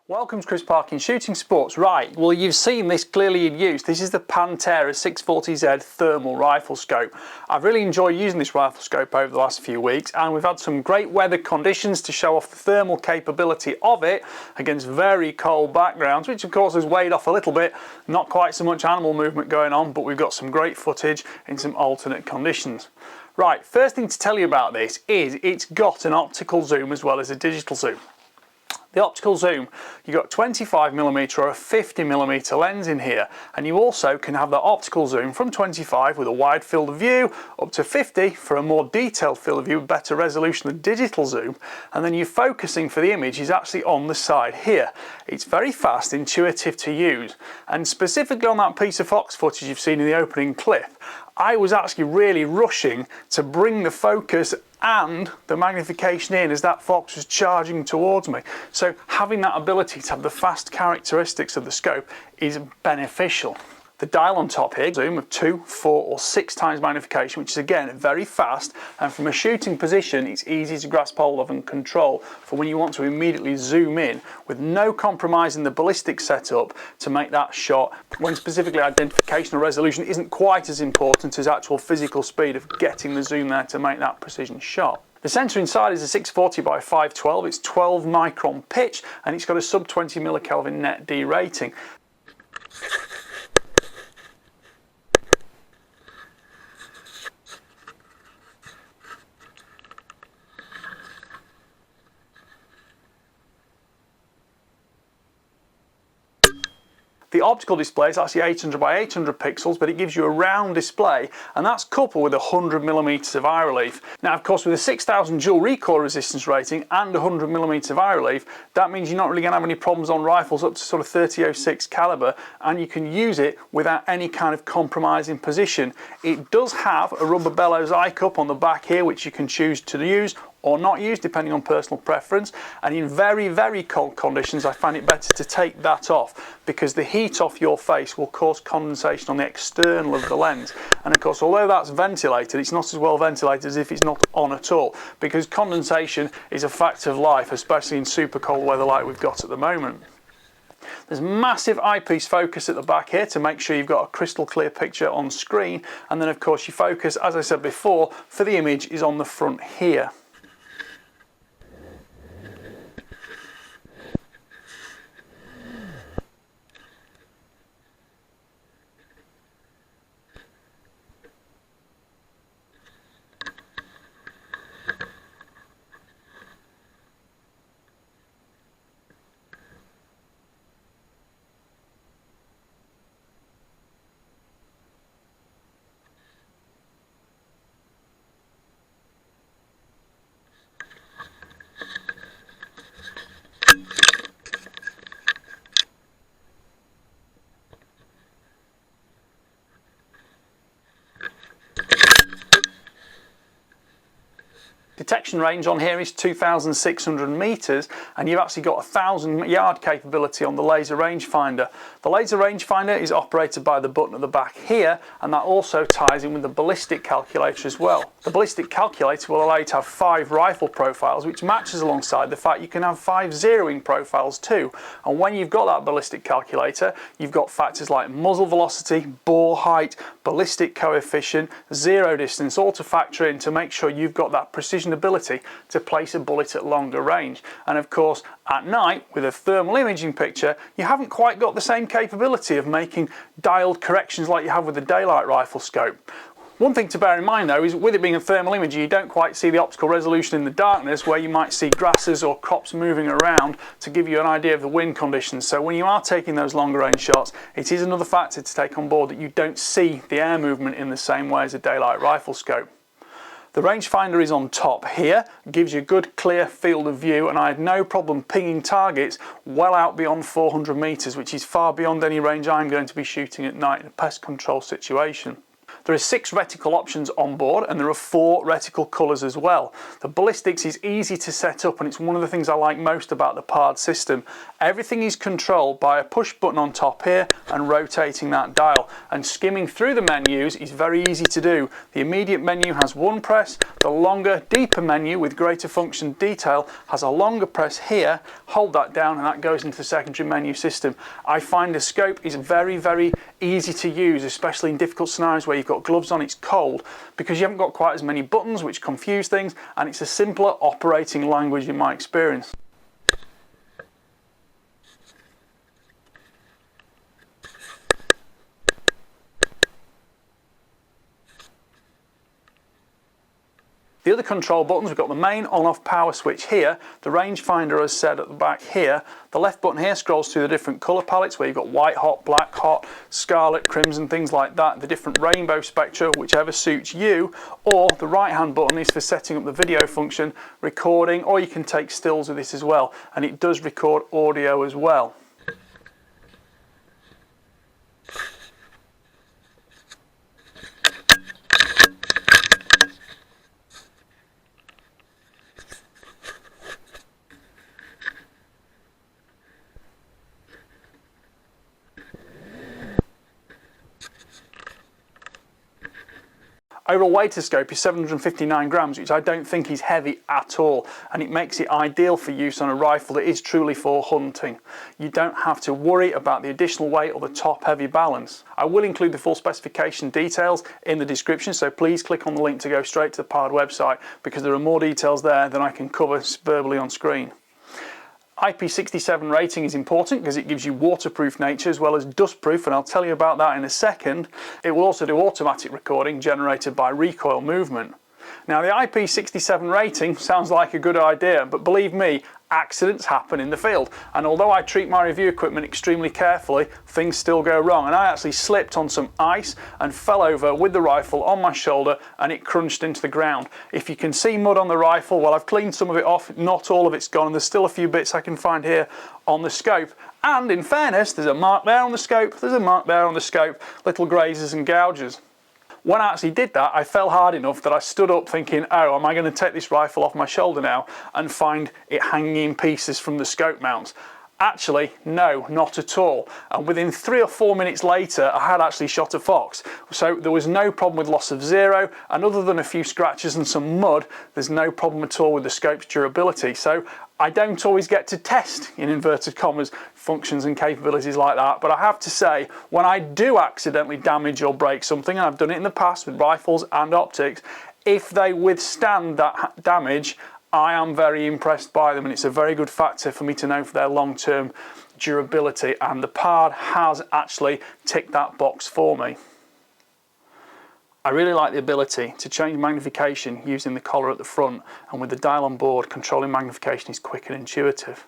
Welcome to Chris Parkin Shooting Sports. Right, well you've seen this clearly in use. This is the Pantera 640Z thermal rifle scope. I've really enjoyed using this rifle scope over the last few weeks, and we've had some great weather conditions to show off the thermal capability of it against very cold backgrounds, which of course has weighed off a little bit. Not quite so much animal movement going on, but we've got some great footage in some alternate conditions. Right, first thing to tell you about this is it's got an optical zoom as well as a digital zoom. The optical zoom, you've got 25mm or a 50mm lens in here, and you also can have the optical zoom from 25 with a wide field of view up to 50 for a more detailed field of view, better resolution than digital zoom, and then your focusing for the image is actually on the side here. It's very fast, intuitive to use, and specifically on that piece of fox footage you've seen in the opening clip, I was actually really rushing to bring the focus and the magnification in as that fox was charging towards me. So having that ability to have the fast characteristics of the scope is beneficial. The dial on top here, zoom of 2, 4 or 6 times magnification, which is again very fast, and from a shooting position it's easy to grasp hold of and control for when you want to immediately zoom in with no compromise in the ballistic setup to make that shot, when specifically identification or resolution isn't quite as important as actual physical speed of getting the zoom there to make that precision shot. The sensor inside is a 640 by 512, it's 12 micron pitch, and it's got a sub 20 millikelvin net D rating. The optical display is actually 800 by 800 pixels, but it gives you a round display, and that's coupled with 100mm of eye relief. Now of course with a 6000 dual recoil resistance rating and 100mm of eye relief, that means you're not really going to have any problems on rifles up to sort of 30-06 caliber, and you can use it without any kind of compromising position. It does have a rubber bellows eye cup on the back here, which you can choose to use or not use depending on personal preference, and in very cold conditions I find it better to take that off because the heat off your face will cause condensation on the external of the lens, and of course although that's ventilated, it's not as well ventilated as if it's not on at all, because condensation is a fact of life, especially in super cold weather like we've got at the moment. There's massive eyepiece focus at the back here to make sure you've got a crystal clear picture on screen, and then of course your focus, as I said before, for the image is on the front here. Detection range on here is 2,600 meters, and you've actually got 1,000-yard capability on the laser rangefinder. The laser rangefinder is operated by the button at the back here, and that also ties in with the ballistic calculator as well. The ballistic calculator will allow you to have 5 rifle profiles, which matches alongside the fact you can have 5 zeroing profiles too. And when you've got that ballistic calculator, you've got factors like muzzle velocity, bore height, ballistic coefficient, zero distance, all to factor in to make sure you've got that precision ability to place a bullet at longer range. And of course at night with a thermal imaging picture you haven't quite got the same capability of making dialed corrections like you have with the daylight rifle scope. One thing to bear in mind though is with it being a thermal imager, you don't quite see the optical resolution in the darkness where you might see grasses or crops moving around to give you an idea of the wind conditions. So when you are taking those longer range shots, it is another factor to take on board that you don't see the air movement in the same way as a daylight rifle scope. The rangefinder is on top here, gives you a good clear field of view, and I had no problem pinging targets well out beyond 400 meters, which is far beyond any range I'm going to be shooting at night in a pest control situation. There are 6 reticle options on board, and there are 4 reticle colours as well. The ballistics is easy to set up, and it's one of the things I like most about the PARD system. Everything is controlled by a push button on top here and rotating that dial, and skimming through the menus is very easy to do. The immediate menu has one press, the longer, deeper menu with greater function detail has a longer press here, hold that down and that goes into the secondary menu system. I find the scope is very easy to use, especially in difficult scenarios where you've got gloves on, it's cold, because you haven't got quite as many buttons which confuse things, and it's a simpler operating language in my experience. The other control buttons, we've got the main on-off power switch here, the rangefinder as said at the back here. The left button here scrolls through the different colour palettes where you've got white hot, black hot, scarlet, crimson, things like that, the different rainbow spectra, whichever suits you. Or the right hand button is for setting up the video function, recording, or you can take stills with this as well, and it does record audio as well. Overall weight of the scope is 759 grams, which I don't think is heavy at all, and it makes it ideal for use on a rifle that is truly for hunting. You don't have to worry about the additional weight or the top heavy balance. I will include the full specification details in the description, so please click on the link to go straight to the PARD website, because there are more details there than I can cover verbally on screen. IP67 rating is important because it gives you waterproof nature as well as dustproof, and I'll tell you about that in a second. It will also do automatic recording generated by recoil movement. Now the IP67 rating sounds like a good idea, but believe me, accidents happen in the field, and although I treat my review equipment extremely carefully, things still go wrong, and I actually slipped on some ice and fell over with the rifle on my shoulder and it crunched into the ground. If you can see mud on the rifle, well, I've cleaned some of it off, not all of it's gone, and there's still a few bits I can find here on the scope. And in fairness, there's a mark there on the scope, there's a mark there on the scope, little grazes and gouges. When I actually did that, I fell hard enough that I stood up thinking, oh, am I going to take this rifle off my shoulder now and find it hanging in pieces from the scope mounts? Actually, no, not at all. And within 3 or 4 minutes later, I had actually shot a fox. So there was no problem with loss of zero, and other than a few scratches and some mud, there's no problem at all with the scope's durability. So I don't always get to test, in inverted commas, functions and capabilities like that, but I have to say, when I do accidentally damage or break something, and I've done it in the past with rifles and optics, if they withstand that damage, I am very impressed by them, and it's a very good factor for me to know for their long-term durability, and the PARD has actually ticked that box for me. I really like the ability to change magnification using the collar at the front, and with the dial on board, controlling magnification is quick and intuitive.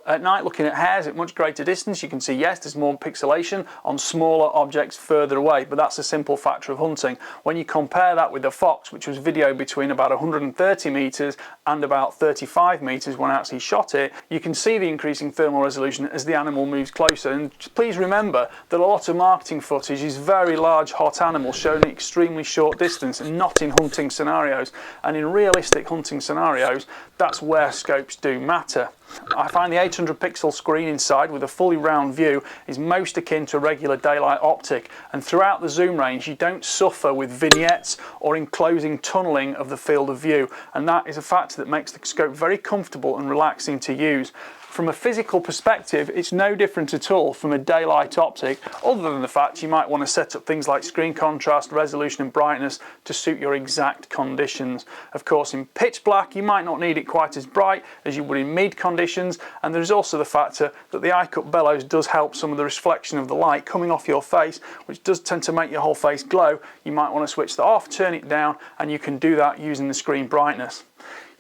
At night, looking at hares at much greater distance, you can see, yes, there's more pixelation on smaller objects further away, but that's a simple factor of hunting. When you compare that with the fox, which was videoed between about 130 metres and about 35 metres when I actually shot it, you can see the increasing thermal resolution as the animal moves closer. And please remember that a lot of marketing footage is very large, hot animals shown at extremely short distance and not in hunting scenarios. And in realistic hunting scenarios, that's where scopes do matter. I find the 800 pixel screen inside with a fully round view is most akin to a regular daylight optic, and throughout the zoom range you don't suffer with vignettes or enclosing tunnelling of the field of view, and that is a factor that makes the scope very comfortable and relaxing to use. From a physical perspective, it's no different at all from a daylight optic, other than the fact you might want to set up things like screen contrast, resolution and brightness to suit your exact conditions. Of course, in pitch black you might not need it quite as bright as you would in mid conditions, and there's also the factor that the eye-cut bellows does help some of the reflection of the light coming off your face, which does tend to make your whole face glow. You might want to switch that off, turn it down, and you can do that using the screen brightness.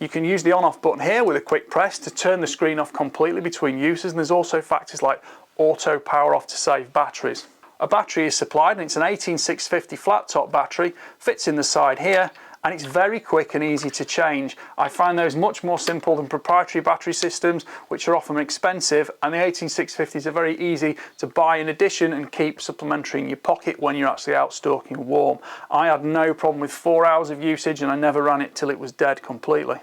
You can use the on-off button here with a quick press to turn the screen off completely between uses, and there's also factors like auto power off to save batteries. A battery is supplied, and it's an 18650 flat top battery, fits in the side here, and it's very quick and easy to change. I find those much more simple than proprietary battery systems, which are often expensive, and the 18650s are very easy to buy in addition and keep supplementary in your pocket when you're actually out stalking warm. I had no problem with 4 hours of usage, and I never ran it till it was dead completely.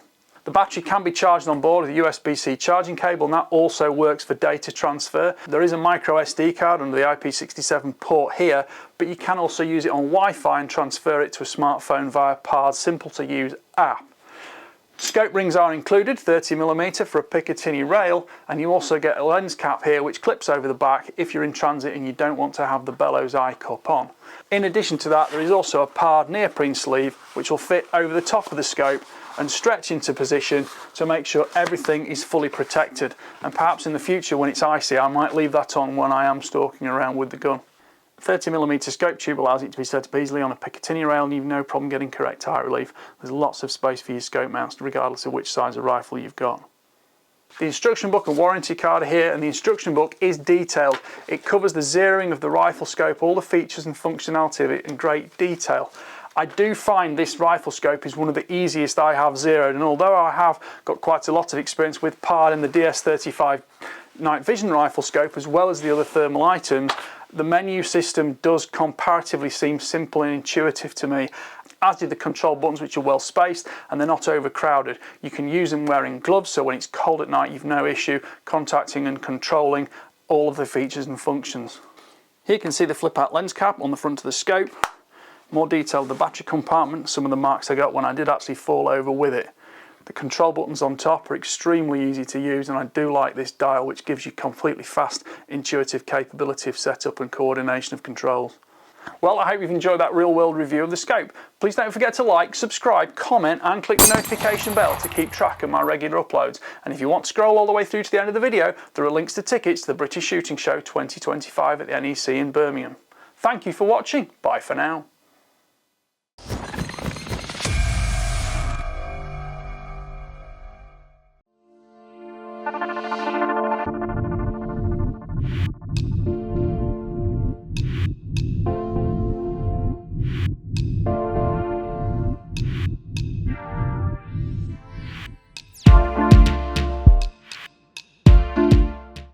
The battery can be charged on board with a USB-C charging cable, and that also works for data transfer. There is a micro SD card under the IP67 port here, but you can also use it on Wi-Fi and transfer it to a smartphone via PARD simple to use app. Scope rings are included, 30mm for a Picatinny rail, and you also get a lens cap here which clips over the back if you're in transit and you don't want to have the bellows eye cup on. In addition to that, there is also a PARD neoprene sleeve which will fit over the top of the scope and stretch into position to make sure everything is fully protected. And perhaps in the future when it's icy, I might leave that on when I am stalking around with the gun. 30mm scope tube allows it to be set up easily on a Picatinny rail, and you've no problem getting correct eye relief. There's lots of space for your scope mounts regardless of which size of rifle you've got. The instruction book and warranty card are here, and the instruction book is detailed. It covers the zeroing of the rifle scope, all the features and functionality of it in great detail. I do find this rifle scope is one of the easiest I have zeroed, and although I have got quite a lot of experience with PARD and the DS35 night vision rifle scope as well as the other thermal items, the menu system does comparatively seem simple and intuitive to me, as do the control buttons, which are well spaced and they're not overcrowded. You can use them wearing gloves, so when it's cold at night you've no issue contacting and controlling all of the features and functions. Here you can see the flip out lens cap on the front of the scope. More detail of the battery compartment, some of the marks I got when I did actually fall over with it. The control buttons on top are extremely easy to use, and I do like this dial which gives you completely fast, intuitive capability of setup and coordination of controls. Well, I hope you've enjoyed that real world review of the scope. Please don't forget to like, subscribe, comment and click the notification bell to keep track of my regular uploads. And if you want to scroll all the way through to the end of the video, there are links to tickets to the British Shooting Show 2025 at the NEC in Birmingham. Thank you for watching. Bye for now.